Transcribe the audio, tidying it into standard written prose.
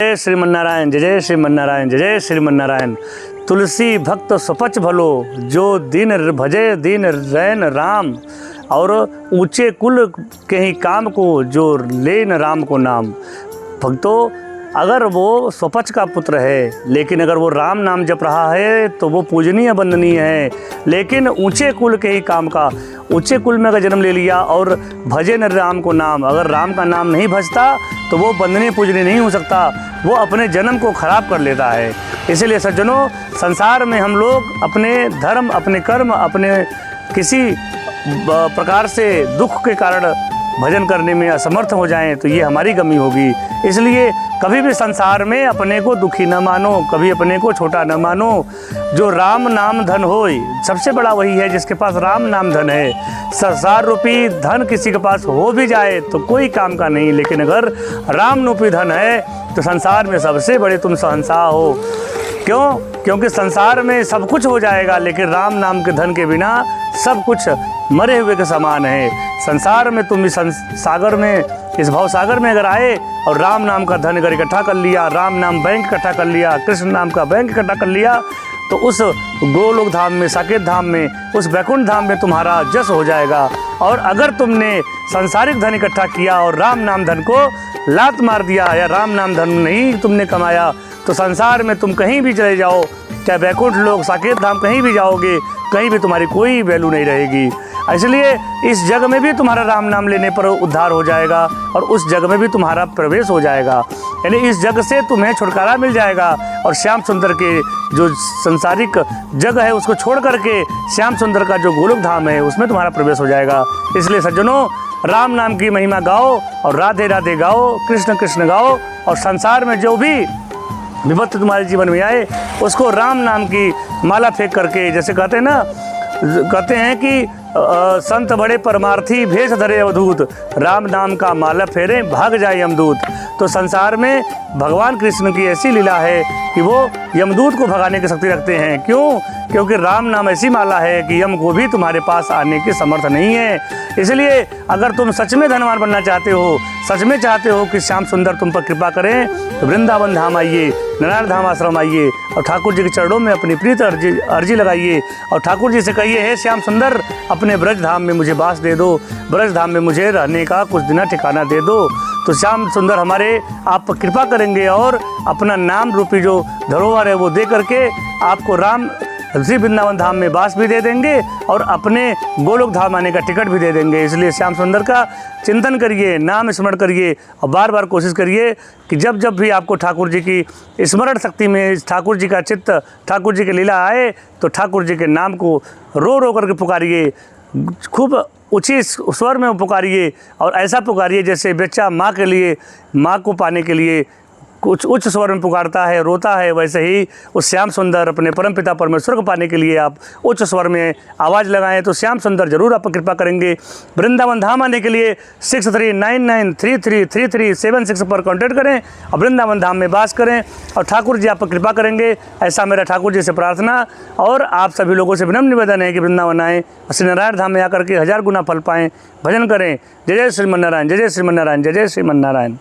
जय श्रीमन्नारायण, जय जय श्रीमन्नारायण, जय जय श्रीमन्नारायण। तुलसी भक्त सुपच भलो, जो दीन भजे दीन रैन राम। और ऊंचे कुल के ही काम को, जो लेन राम को नाम। भक्तों, अगर वो स्वपच का पुत्र है, लेकिन अगर वो राम नाम जप रहा है तो वो पूजनीय वंदनीय है। लेकिन ऊंचे कुल के ही काम का, ऊंचे कुल में अगर जन्म ले लिया और भजे न राम को नाम, अगर राम का नाम नहीं भजता तो वो वंदनीय पूजनीय नहीं हो सकता, वो अपने जन्म को खराब कर लेता है। इसीलिए सज्जनों, संसार में हम लोग अपने धर्म, अपने कर्म, अपने किसी प्रकार से दुख के कारण भजन करने में असमर्थ हो जाएं तो ये हमारी कमी होगी। इसलिए कभी भी संसार में अपने को दुखी न मानो, कभी अपने को छोटा न मानो। जो राम नाम धन होय, सबसे बड़ा वही है जिसके पास राम नाम धन है। संसार रूपी धन किसी के पास हो भी जाए तो कोई काम का नहीं, लेकिन अगर राम रूपी धन है तो संसार में सबसे बड़े तुम शहंशाह हो। क्यों? क्योंकि संसार में सब कुछ हो जाएगा, लेकिन राम नाम के धन के बिना सब कुछ मरे हुए के समान है। संसार में तुम इस सागर में, इस भव सागर में अगर आए और राम नाम का धन अगर इकट्ठा कर लिया, राम नाम बैंक इकट्ठा कर लिया, कृष्ण नाम का बैंक इकट्ठा कर लिया, तो उस गोलोक धाम में, साकेत धाम में, उस वैकुंठ धाम में तुम्हारा जस हो जाएगा। और अगर तुमने सांसारिक धन इकट्ठा किया और राम नाम धन को लात मार दिया, या राम नाम धन नहीं तुमने कमाया, तो संसार में तुम कहीं भी चले जाओ, चाहे वैकुंठ लोक, साकेत धाम, कहीं भी जाओगे, कहीं भी तुम्हारी कोई वैल्यू नहीं रहेगी। इसलिए इस जग में भी तुम्हारा राम नाम लेने पर उद्धार हो जाएगा और उस जग में भी तुम्हारा प्रवेश हो जाएगा। यानी इस जग से तुम्हें छुटकारा मिल जाएगा और श्याम सुंदर के जो संसारिक जग है उसको छोड़ करके श्याम सुंदर का जो गोलोक धाम है उसमें तुम्हारा प्रवेश हो जाएगा। इसलिए सज्जनों, राम नाम की महिमा गाओ और राधे राधे गाओ, कृष्ण कृष्ण गाओ, और संसार में जो भी विपत्ति तुम्हारे जीवन में आए उसको राम नाम की माला फेंक करके, जैसे कहते हैं ना, कहते हैं कि संत बड़े परमार्थी भेष धरे अवधूत, राम नाम का माला फेरे भाग जाए यमदूत। तो संसार में भगवान कृष्ण की ऐसी लीला है कि वो यमदूत को भगाने की शक्ति रखते हैं। क्यों? क्योंकि राम नाम ऐसी माला है कि यम को भी तुम्हारे पास आने की समर्थ नहीं है। इसलिए अगर तुम सच में धनवान बनना चाहते हो, सच में चाहते हो कि श्याम सुंदर तुम पर कृपा करें, तो वृंदावन धाम आइए, नारायण धाम आश्रम आइए और ठाकुर जी के चरणों में अपनी प्रीत अर्जी लगाइए और ठाकुर जी से कहिए, हे श्याम सुंदर, अपने ब्रज धाम में मुझे वास दे दो, ब्रज धाम में मुझे रहने का कुछ दिन ठिकाना दे दो। तो श्याम सुंदर हमारे आप पर कृपा करेंगे और अपना नाम रूपी जो धरोहर है वो दे करके आपको राम श्री वृंदावन धाम में वास भी दे देंगे और अपने गोलोक धाम आने का टिकट भी दे देंगे। इसलिए श्याम सुंदर का चिंतन करिए, नाम स्मरण करिए और बार बार कोशिश करिए कि जब जब भी आपको ठाकुर जी की स्मरण शक्ति में ठाकुर जी का चित्त, ठाकुर जी की लीला आए, तो ठाकुर जी के नाम को रो रो करके पुकारिए, खूब ऊंची स्वर में पुकारिए और ऐसा पुकारिए जैसे बच्चा माँ के लिए, माँ को पाने के लिए कुछ उच्च स्वर में पुकारता है, रोता है, वैसे ही उस श्याम सुंदर अपने परमपिता परमेश्वर को पाने के लिए आप उच्च स्वर में आवाज़ लगाएं तो श्याम सुंदर जरूर आप पर कृपा करेंगे। वृंदावन धाम आने के लिए 6399333376 पर कॉन्टैक्ट करें और वृंदावन धाम में वास करें और ठाकुर जी आप पर कृपा करेंगे। ऐसा मेरा ठाकुर जी से प्रार्थना और आप सभी लोगों से विनम्र निवेदन है कि वृंदावन आएँ और श्री नारायण धाम में आकर के 1000 गुना फल पाएँ, भजन करें। जय जय श्रीमन्नारायण, जय जय श्रीमन्नारायण, जय जय श्रीमन्नारायण।